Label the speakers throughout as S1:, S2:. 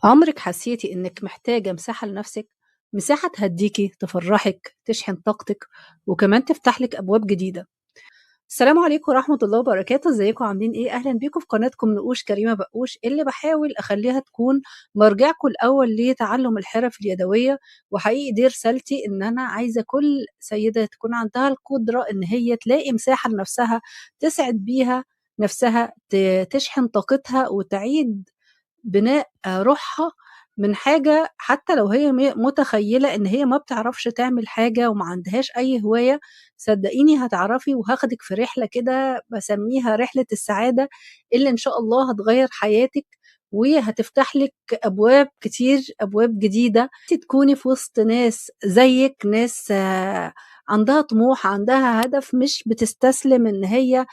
S1: عمرِك حسيتِ إنِّك محتاجة مساحة لنفسِك؟ مساحة تهدّيكِ، تفرّحِك، تشحن طاقتِك، وكمان تفتح لِك أبواب جديدة. السلام عليكم ورحمة الله وبركاته، إزيكم عاملين إيه؟ أهلًا بيكم في قناتكم نقوش كريمة بقوش، اللي باحاول أخلّيها تكون مرجعكم الأول لتعلُّم الحرف اليدوية، وحقيقي دي رسالتي إن أنا عايزة كل سيدة تكون عندها القدرة إن هي تلاقي مساحة لنفسها تسعد بيها نفسها، تشحن طاقتها وتعيد بناء روحها من حاجة حتى لو هي متخيّلة إن هي ما بتعرفش تعمل حاجة وما عندهاش أي هواية، صدّقيني هتعرفي وهاخدِك في رحلة كده باسمّيها رحلة السعادة، اللي إن شاء الله هتغيّر حياتِك وهتفتح لِك أبواب كتير، أبواب جديدة، أنتِ تكوني في وسط ناس زيِّك، ناس عندها طموح، عندها هدف، مش بتستسلم إن هي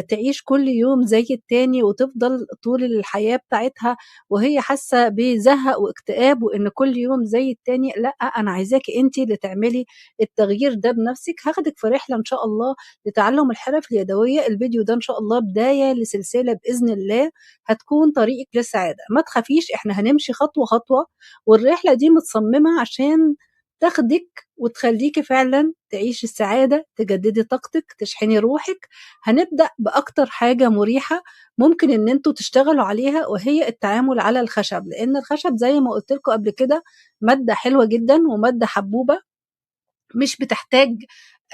S1: تعيش كل يوم زي التاني وتفضل طول الحياة بتاعتها وهي حاسة بزهق واكتئاب وإن كل يوم زي التاني، لأ، أنا عايزاكِ أنتِ اللي تعملي التغيير ده بنفسِك، هاخدِك في رحلة إن شاء الله لتعلُّم الحرف اليدوية، الفيديو ده إن شاء الله بداية لسلسلة بإذن الله هتكون طريقِك للسعادة، ما تخافيش إحنا هنمشي خطوة، خطوة، والرحلة دي متصممة عشان تاخدِك وتخلّيكِ فعلًا تعيشي السعادة، تجددي طاقتِك، تشحني روحِك، هنبدأ بأكتر حاجة مُريحة ممكن إن أنتم تشتغلوا عليها وهي التعامل على الخشب، لإن الخشب زي ما قُلت لكم قبل كده مادة حلوة جدًا ومادة حبوبة مش بتحتاج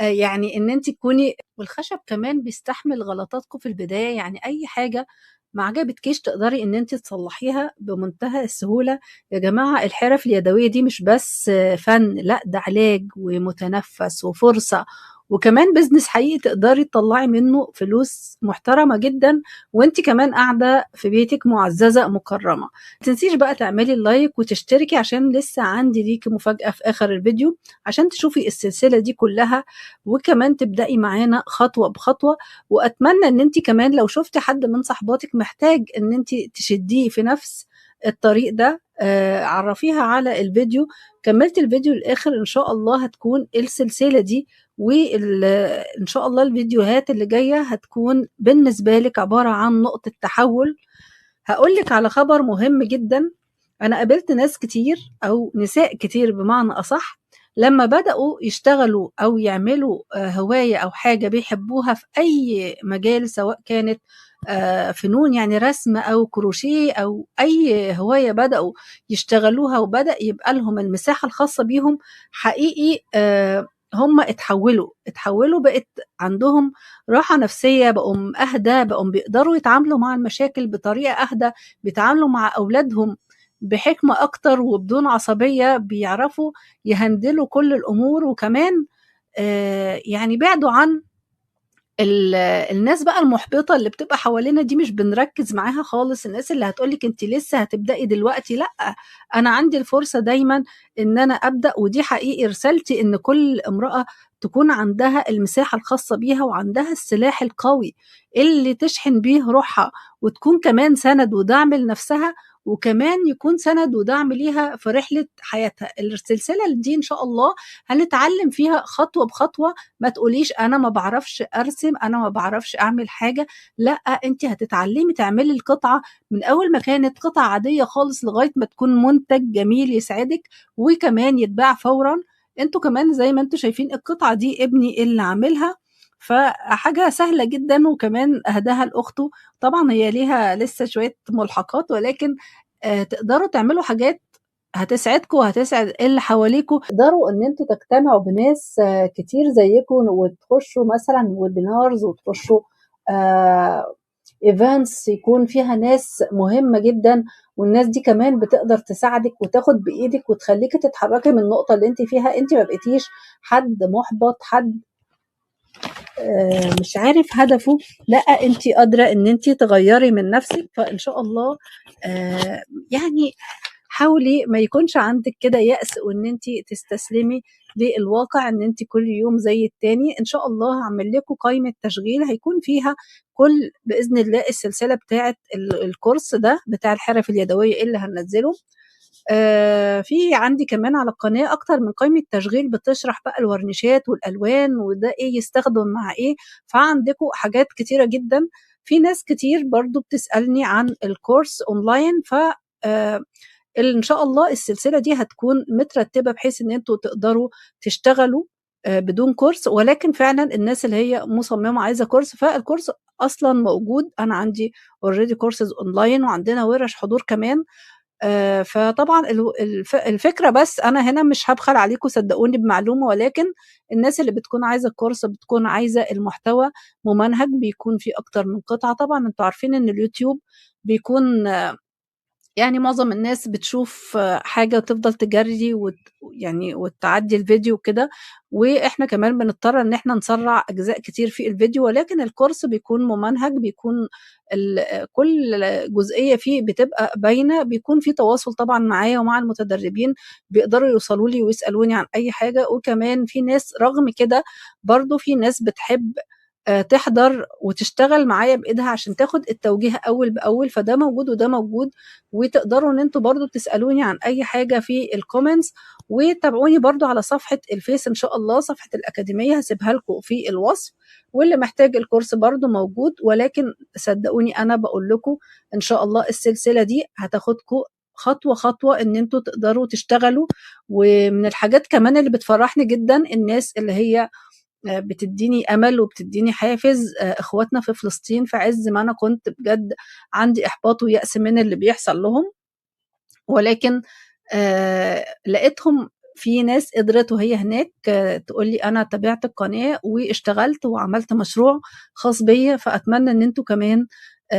S1: يعني إن أنتِ تكوني والخشب كمان بيستحمل غلطاتكم في البداية، يعني أي حاجة ما عجبتكيش تقدري إن أنتِ تصلّحيها بمنتهى السهولة. يا جماعة الحرف اليدوية دي مش بس فَن، لأ ده علاج ومُتنفّس وفرصة، وكمان business حقيقي تقدري تطلّعي منّه فلوس محترمة جدًا، وأنتِ كمان قاعدة في بيتِك مُعزّزة مُكرّمة. ما تنسيش بقى تعملي اللايك وتشتركي عشان لسه عندي ليكِ مفاجأة في آخر الفيديو، عشان تشوفي السلسلة دي كلها وكمان تبدأي معانا خطوة بخطوة، وأتمنى إن أنتِ كمان لو شُفتِ حد من صاحباتِك محتاج إن أنتِ تشدّيه في نفس الطريق ده عرّفيها على الفيديو، كمّلتِ الفيديو للآخر إن شاء الله هتكون السلسلة دي إن شاء الله الفيديوهات اللي جاية هتكون بالنسبة لِك عبارة عن نقطة تحوّل. هاقول لِك على خبر مهم جدًا، أنا قابلت ناس كتير أو نساء كتير بمعنى أصح، لمّا بدأوا يشتغلوا أو يعملوا هواية أو حاجة بيحبوها في أي مجال سواء كانت فنون يعني رسم أو كروشيه أو أي هواية بدأوا يشتغلوها وبدأ يبقى لهم المساحة الخاصة بيهم، حقيقي هم اتحوّلوا بقت عندهم راحة نفسية، بقوا أهدى، بقوا بيقدروا يتعاملوا مع المشاكل بطريقة أهدى، بيتعاملوا مع أولادهم بحكمة أكتر وبدون عصبية، بيعرفوا يهندلوا كل الأمور، وكمان يعني بعدوا عن الناس بقى المُحبطة اللي بتبقى حوالينا دي مش بنركّز معاها خالص، الناس اللي هتقول لِك أنتِ لسه هتبدئي دلوقتي، لأ، أنا عندي الفرصة دايمًا إن أنا أبدأ، ودي حقيقي رسالتي إن كل امرأة تكون عندها المساحة الخاصة بيها وعندها السلاح القوي اللي تشحن بيه روحها، وتكون كمان سَنَد ودعم لنفسها، وكمان يكون سَنَد ودعم ليها في رحلة حياتها. السلسلة دي إن شاء الله هنتعلم فيها خطوة بخطوة، ما تقوليش أنا ما باعرفش أرسم، أنا ما باعرفش أعمل حاجة، لأ أنتِ هتتعلمي تعملي القطعة من أول ما كانت قطعة عادية خالص لغاية ما تكون منتج جميل يسعدِك، وكمان يتباع فورًا. أنتم كمان زي ما أنتم شايفين القطعة دي ابني اللي عاملها، فحاجة سهلة جدًا وكمان أهداها لأخته، طبعًا هي ليها لسه شوية ملحقات ولكن تقدروا تعملوا حاجات هتسعدكم وهتسعد اللي حواليكم، تقدروا إن أنتم تجتمعوا بناس كتير زيكم وتخشوا مثلًا webinars وتخشوا آآ events يكون فيها ناس مهمة جدًا، والناس دي كمان بتقدر تساعدِك وتاخد بإيدِك وتخلّيكِ تتحركي من النقطة اللي أنتِ فيها، أنتِ ما بقيتيش حد مُحبط، حد مش عارف هدفه، لأ أنتِ قادرة إن أنتِ تغيّري من نفسِك، فإن شاء الله يعني حاولي ما يكونش عندِك كده يأس وإن أنتِ تستسلمي للواقع إن أنتِ كل يوم زي التاني، إن شاء الله هاعمل لكم قايمة تشغيل هيكون فيها كل بإذن الله السلسلة بتاعة الكورس ده بتاع الحرف اليدوية اللي هننزّله. في عندي كمان على القناة أكتر من قائمة تشغيل بتشرح بقى الورنيشات والألوان وده إيه يستخدم مع إيه، فعندكم حاجات كتيرة جدًا. في ناس كتير برضه بتسألني عن الcourse online ف آآ اللي إن شاء الله السلسلة دي هتكون مترتبة بحيث إن أنتم تقدروا تشتغلوا بدون كورس، ولكن فعلًا الناس اللي هي مصممة عايزة كورس، فالكورس أصلًا موجود، أنا عندي already courses online وعندنا ورش حضور كمان. فطبعًا الفكرة بس أنا هنا مش هابخل عليكم صدقوني بمعلومة، ولكن الناس اللي بتكون عايزة الكورس بتكون عايزة المحتوى ممنهج، بيكون فيه أكتر من قطعة. طبعًا أنتم عارفين إن اليوتيوب بيكون يعني معظم الناس بتشوف حاجة وتفضل تجري يعني وتعدّي الفيديو وكده، وإحنا كمان بنضطر إن إحنا نسرّع أجزاء كتير في الفيديو، ولكن الكورس بيكون ممنهج، بيكون كل جزئية فيه بتبقى باينة، بيكون في تواصل طبعًا معايا ومع المتدربين، بيقدروا يوصلوا لي ويسألوني عن أي حاجة، وكمان في ناس رغم كده برضه في ناس بتحب تحضر وتشتغل معايا بإيدها عشان تاخد التوجيه أول بأول، فده موجود وده موجود، وتقدروا إن أنتم برضه تسألوني عن أي حاجة في الcomments، وتابعوني برضه على صفحة الفيس إن شاء الله، صفحة الأكاديمية هاسيبها لكم في الوصف، واللي محتاج الكورس برضه موجود، ولكن صدقوني أنا باقول لكم إن شاء الله السلسلة دي هتاخدكم خطوة، خطوة إن أنتم تقدروا تشتغلوا. ومن الحاجات كمان اللي بتفرحني جدًا الناس اللي هي بتدّيني أمل وبتدّيني حافز، إخواتنا في فلسطين في عِز ما أنا كنت بجد عندي إحباط ويأس من اللي بيحصل لهم، ولكن لقيتهم في ناس قدرت وهي هناك تقول لي أنا تابعت القناة واشتغلت وعملت مشروع خاص بيّا، فأتمنى إن أنتم كمان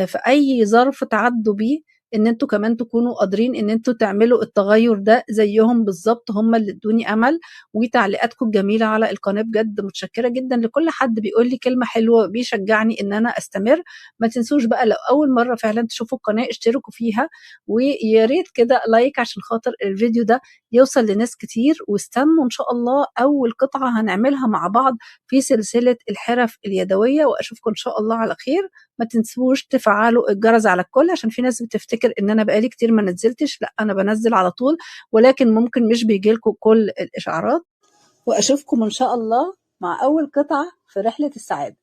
S1: في أي ظرف تعدّوا بيه إن أنتم كمان تكونوا قادرين إن أنتم تعملوا التغيُّر ده زيّهم بالضبط، هم اللي ادّوني أمل، وتعليقاتكم الجميلة على القناة بجد متشكرة جدًا لكل حد بيقول لي كلمة حلوة بيشجعني إن أنا أستمر. ما تنسوش بقى لو أول مرّة فعلًا تشوفوا القناة اشتركوا فيها، ويا ريت كده لايك عشان خاطر الفيديو ده يوصل لناس كتير، واستنوا إن شاء الله أول قطعة هنعملها مع بعض في سلسلة الحرف اليدوية، وأشوفكم إن شاء الله على خير. ما تنسوش تفعلوا الجرس على الكل عشان في ناس بتفتكر إن أنا بقى لي كتير ما نزلتش، لأ أنا بانزل على طول، ولكن ممكن مش بييجي لكم كل الإشعارات. وأشوفكم إن شاء الله مع أول قطعة في رحلة السعادة.